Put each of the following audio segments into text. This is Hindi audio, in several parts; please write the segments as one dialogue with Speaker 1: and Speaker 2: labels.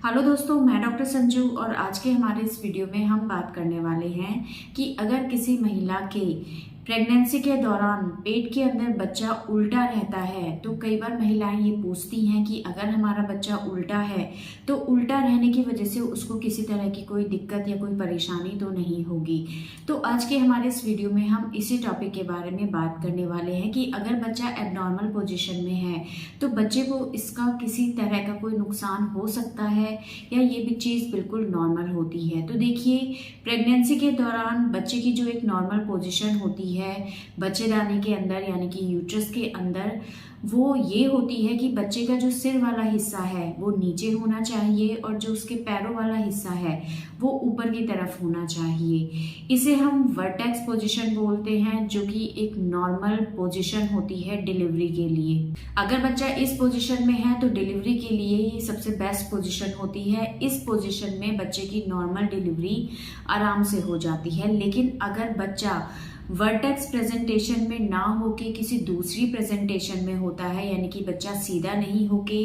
Speaker 1: हेलो दोस्तों, मैं डॉक्टर संजू और आज के हमारे इस वीडियो में हम बात करने वाले हैं कि अगर किसी महिला के प्रेगनेंसी के दौरान पेट के अंदर बच्चा उल्टा रहता है तो कई बार महिलाएं ये पूछती हैं कि अगर हमारा बच्चा उल्टा है तो उल्टा रहने की वजह से उसको किसी तरह की कोई दिक्कत या कोई परेशानी तो नहीं होगी। तो आज के हमारे इस वीडियो में हम इसी टॉपिक के बारे में बात करने वाले हैं कि अगर बच्चा एबनॉर्मल पोजीशन में है तो बच्चे को इसका किसी तरह का कोई नुकसान हो सकता है या ये भी चीज़ बिल्कुल नॉर्मल होती है। तो देखिए, प्रेगनेंसी के दौरान बच्चे की जो एक नॉर्मल पोजीशन होती है बच्चेदानी के अंदर यानी कि यूट्रस के अंदर, वो ये होती है कि बच्चे का जो सिर वाला हिस्सा है वो नीचे होना चाहिए और जो उसके पैरों वाला हिस्सा है वो ऊपर की तरफ होना चाहिए। इसे हम वर्टेक्स पोजीशन बोलते हैं, जो कि एक नॉर्मल पोजीशन होती है डिलीवरी के लिए। अगर बच्चा इस पोजीशन में है तो डिलीवरी के लिए ये सबसे बेस्ट पोजीशन होती है। इस पोजीशन में बच्चे की नॉर्मल डिलीवरी आराम से हो जाती है। लेकिन अगर बच्चा वर्टेक्स प्रेजेंटेशन में ना होके किसी दूसरी प्रेजेंटेशन में होता है, यानी कि बच्चा सीधा नहीं होके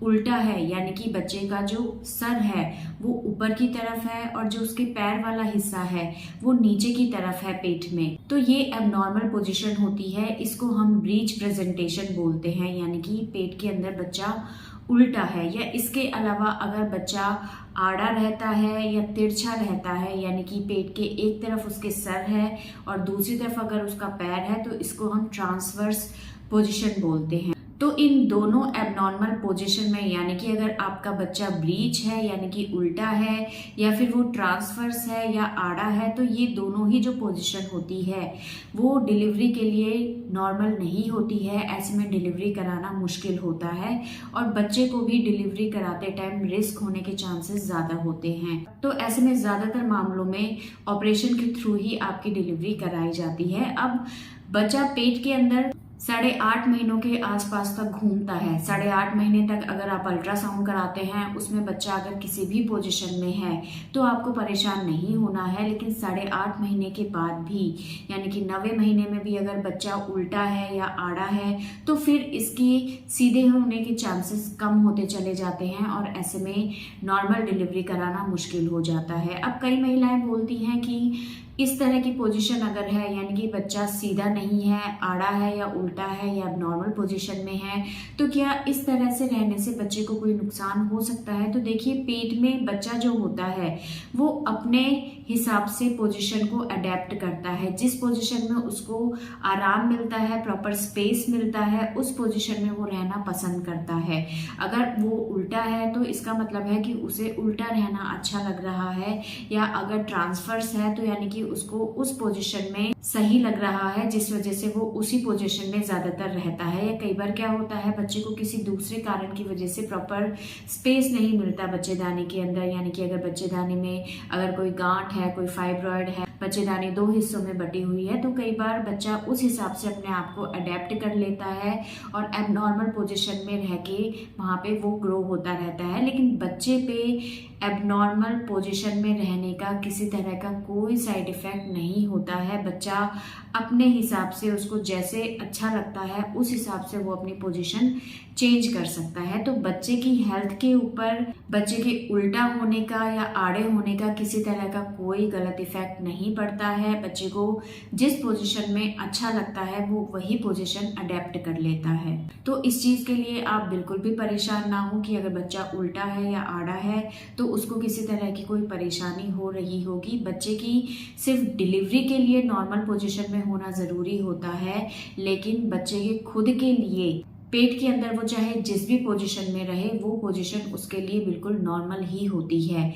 Speaker 1: उल्टा है, यानी कि बच्चे का जो सर है वो ऊपर की तरफ है और जो उसके पैर वाला हिस्सा है वो नीचे की तरफ है पेट में, तो ये एबनॉर्मल पोजीशन होती है। इसको हम ब्रीच प्रेजेंटेशन बोलते हैं, यानी कि पेट के अंदर बच्चा उल्टा है। या इसके अलावा अगर बच्चा आड़ा रहता है या तिरछा रहता है, यानी कि पेट के एक तरफ उसके सर है और दूसरी तरफ अगर उसका पैर है, तो इसको हम ट्रांसवर्स पोजीशन बोलते हैं। तो इन दोनों एबनॉर्मल पोजीशन में, यानी कि अगर आपका बच्चा ब्रीच है यानी कि उल्टा है या फिर वो ट्रांसवर्स है या आड़ा है, तो ये दोनों ही जो पोजीशन होती है वो डिलीवरी के लिए नॉर्मल नहीं होती है। ऐसे में डिलीवरी कराना मुश्किल होता है और बच्चे को भी डिलीवरी कराते टाइम रिस्क होने के चांसेस ज़्यादा होते हैं। तो ऐसे में ज़्यादातर मामलों में ऑपरेशन के थ्रू ही आपकी डिलीवरी कराई जाती है। अब बच्चा पेट के अंदर 8.5 महीनों के आसपास तक घूमता है। 8.5 महीने तक अगर आप अल्ट्रासाउंड कराते हैं, उसमें बच्चा अगर किसी भी पोजीशन में है तो आपको परेशान नहीं होना है। लेकिन 8.5 महीने के बाद भी, यानी कि 9वें महीने में भी अगर बच्चा उल्टा है या आड़ा है तो फिर इसकी सीधे होने के चांसेस कम होते चले जाते हैं और ऐसे में नॉर्मल डिलीवरी कराना मुश्किल हो जाता है। अब कई महिलाएं बोलती हैं कि इस तरह की पोजीशन अगर है, यानी कि बच्चा सीधा नहीं है, आड़ा है या उल्टा है या नॉर्मल पोजीशन में है, तो क्या इस तरह से रहने से बच्चे को कोई नुकसान हो सकता है? तो देखिए, पेट में बच्चा जो होता है वो अपने हिसाब से पोजीशन को अडेप्ट करता है। जिस पोजीशन में उसको आराम मिलता है, प्रॉपर स्पेस मिलता है, उस पोजीशन में वो रहना पसंद करता है। अगर वो उल्टा है तो इसका मतलब है कि उसे उल्टा रहना अच्छा लग रहा है, या अगर ट्रांसफर्स है तो यानी कि उसको उस पोजीशन में सही लग रहा है, जिस वजह से वो उसी पोजीशन में ज्यादातर रहता है। या कई बार क्या होता है, बच्चे को किसी दूसरे कारण की वजह से प्रॉपर स्पेस नहीं मिलता बच्चेदानी के अंदर, यानी कि अगर बच्चेदानी में अगर कोई गांठ है, कोई फाइब्रॉइड है, बच्चेदानी 2 हिस्सों में बटी हुई है, तो कई बार बच्चा उस हिसाब से अपने आप को अडेप्ट कर लेता है और एबनॉर्मल पोजीशन में रह के वहाँ पे वो ग्रो होता रहता है। लेकिन बच्चे पे एबनॉर्मल पोजीशन में रहने का किसी तरह का कोई साइड इफेक्ट नहीं होता है। बच्चा अपने हिसाब से, उसको जैसे अच्छा लगता है उस हिसाब से वो अपनी पोजीशन चेंज कर सकता है। तो बच्चे की हेल्थ के ऊपर बच्चे के उल्टा होने का या आड़े होने का किसी तरह का कोई गलत इफेक्ट नहीं पड़ता है। बच्चे को जिस पोजीशन में अच्छा लगता है वो वही पोजीशन अडेप्ट कर लेता है। तो इस चीज़ के लिए आप बिल्कुल भी परेशान ना हो कि अगर बच्चा उल्टा है या आड़ा है तो उसको किसी तरह की कोई परेशानी हो रही होगी। बच्चे की सिर्फ डिलीवरी के लिए नॉर्मल पोजीशन में होना ज़रूरी होता है, लेकिन बच्चे के खुद के लिए पेट के अंदर वो चाहे जिस भी पोजीशन में रहे, वो पोजीशन उसके लिए बिल्कुल नॉर्मल ही होती है।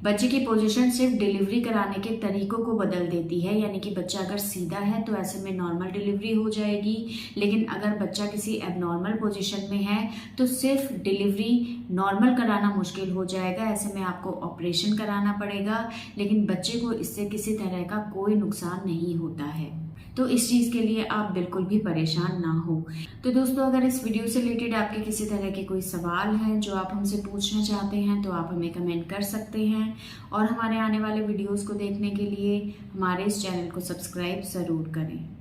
Speaker 1: बच्चे की पोजीशन सिर्फ डिलीवरी कराने के तरीकों को बदल देती है, यानी कि बच्चा अगर सीधा है तो ऐसे में नॉर्मल डिलीवरी हो जाएगी। लेकिन अगर बच्चा किसी एबनॉर्मल पोजीशन में है तो सिर्फ डिलीवरी नॉर्मल कराना मुश्किल हो जाएगा। ऐसे में आपको ऑपरेशन कराना पड़ेगा, लेकिन बच्चे को इससे किसी तरह का कोई नुकसान नहीं होता है। तो इस चीज़ के लिए आप बिल्कुल भी परेशान ना हो। तो दोस्तों, अगर इस वीडियो से रिलेटेड आपके किसी तरह के कोई सवाल हैं जो आप हमसे पूछना चाहते हैं तो आप हमें कमेंट कर सकते हैं, और हमारे आने वाले वीडियोस को देखने के लिए हमारे इस चैनल को सब्सक्राइब ज़रूर करें।